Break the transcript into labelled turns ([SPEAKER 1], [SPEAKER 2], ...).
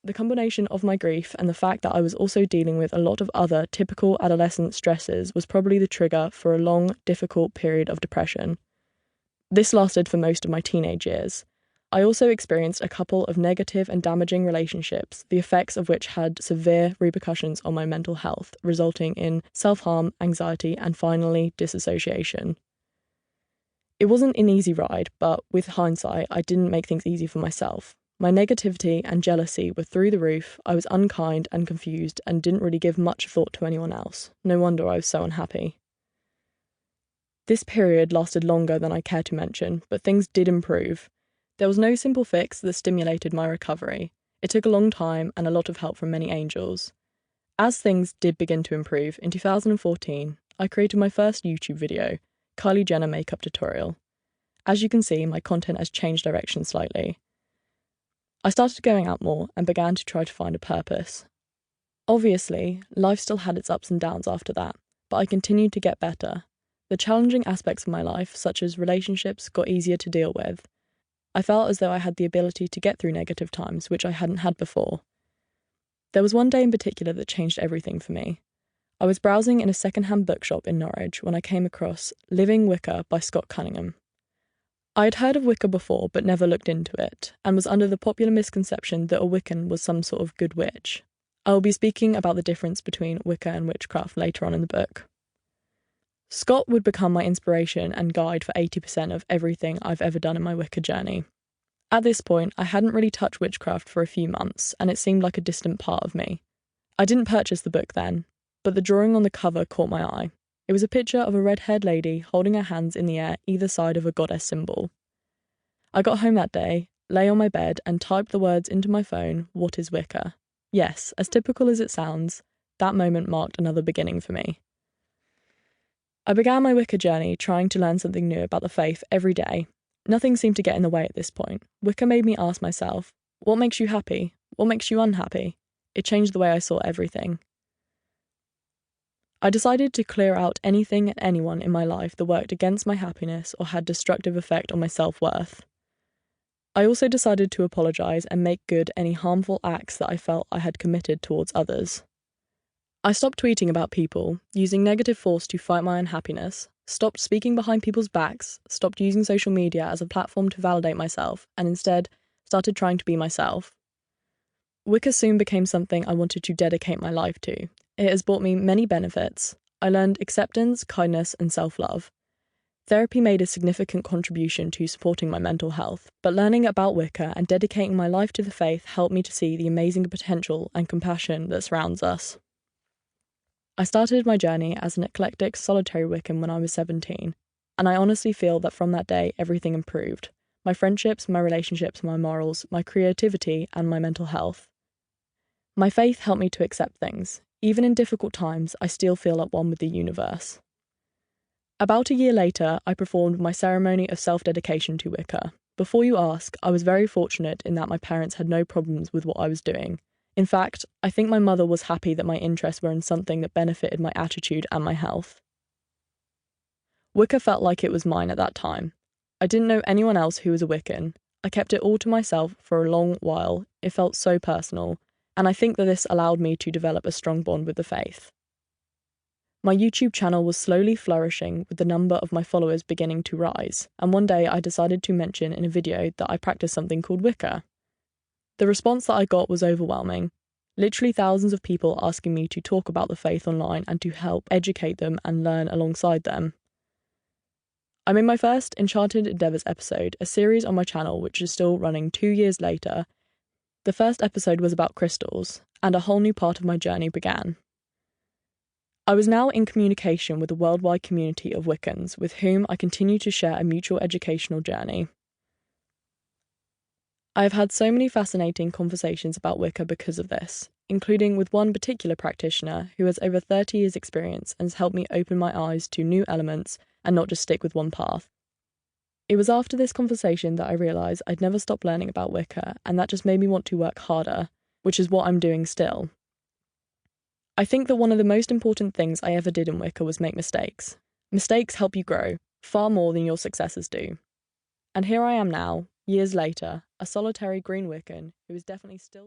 [SPEAKER 1] The combination of my grief and the fact that I was also dealing with a lot of other typical adolescent stresses was probably the trigger for a long, difficult period of depression. This lasted for most of my teenage years. I also experienced a couple of negative and damaging relationships, the effects of which had severe repercussions on my mental health, resulting in self-harm, anxiety, and finally, disassociation. It wasn't an easy ride, but with hindsight, I didn't make things easy for myself. My negativity and jealousy were through the roof, I was unkind and confused and didn't really give much thought to anyone else. No wonder I was so unhappy. This period lasted longer than I care to mention, but things did improve. There was no simple fix that stimulated my recovery. It took a long time and a lot of help from many angels. As things did begin to improve, in 2014, I created my first YouTube video, Kylie Jenner Makeup Tutorial. As you can see, my content has changed direction slightly. I started going out more and began to try to find a purpose. Obviously, life still had its ups and downs after that, but I continued to get better. The challenging aspects of my life, such as relationships, got easier to deal with. I felt as though I had the ability to get through negative times, which I hadn't had before. There was one day in particular that changed everything for me. I was browsing in a second-hand bookshop in Norwich when I came across Living Wicca by Scott Cunningham. I had heard of Wicca before but never looked into it, and was under the popular misconception that a Wiccan was some sort of good witch. I will be speaking about the difference between Wicca and witchcraft later on in the book. Scott would become my inspiration and guide for 80% of everything I've ever done in my Wicca journey. At this point, I hadn't really touched witchcraft for a few months, and it seemed like a distant part of me. I didn't purchase the book then, but the drawing on the cover caught my eye. It was a picture of a red-haired lady holding her hands in the air either side of a goddess symbol. I got home that day, lay on my bed, and typed the words into my phone, "What is Wicca?" Yes, as typical as it sounds, that moment marked another beginning for me. I began my Wicca journey trying to learn something new about the faith every day. Nothing seemed to get in the way at this point. Wicca made me ask myself, what makes you happy? What makes you unhappy? It changed the way I saw everything. I decided to clear out anything and anyone in my life that worked against my happiness or had destructive effect on my self-worth. I also decided to apologise and make good any harmful acts that I felt I had committed towards others. I stopped tweeting about people, using negative force to fight my unhappiness, stopped speaking behind people's backs, stopped using social media as a platform to validate myself, and instead started trying to be myself. Wicca soon became something I wanted to dedicate my life to. It has brought me many benefits. I learned acceptance, kindness, and self-love. Therapy made a significant contribution to supporting my mental health, but learning about Wicca and dedicating my life to the faith helped me to see the amazing potential and compassion that surrounds us. I started my journey as an eclectic, solitary Wiccan when I was 17, and I honestly feel that from that day everything improved. My friendships, my relationships, my morals, my creativity, and my mental health. My faith helped me to accept things. Even in difficult times, I still feel at one with the universe. About a year later, I performed my ceremony of self-dedication to Wicca. Before you ask, I was very fortunate in that my parents had no problems with what I was doing. In fact, I think my mother was happy that my interests were in something that benefited my attitude and my health. Wicca felt like it was mine at that time. I didn't know anyone else who was a Wiccan. I kept it all to myself for a long while. It felt so personal, and I think that this allowed me to develop a strong bond with the faith. My YouTube channel was slowly flourishing, with the number of my followers beginning to rise, and one day I decided to mention in a video that I practiced something called Wicca. The response that I got was overwhelming. Literally thousands of people asking me to talk about the faith online and to help educate them and learn alongside them. I made my first Enchanted Endeavours episode, a series on my channel which is still running 2 years later. The first episode was about crystals, and a whole new part of my journey began. I was now in communication with a worldwide community of Wiccans with whom I continue to share a mutual educational journey. I have had so many fascinating conversations about Wicca because of this, including with one particular practitioner who has over 30 years' experience and has helped me open my eyes to new elements and not just stick with one path. It was after this conversation that I realised I'd never stop learning about Wicca, and that just made me want to work harder, which is what I'm doing still. I think that one of the most important things I ever did in Wicca was make mistakes. Mistakes help you grow, far more than your successes do. And here I am now, years later, a solitary green Wiccan who is definitely still...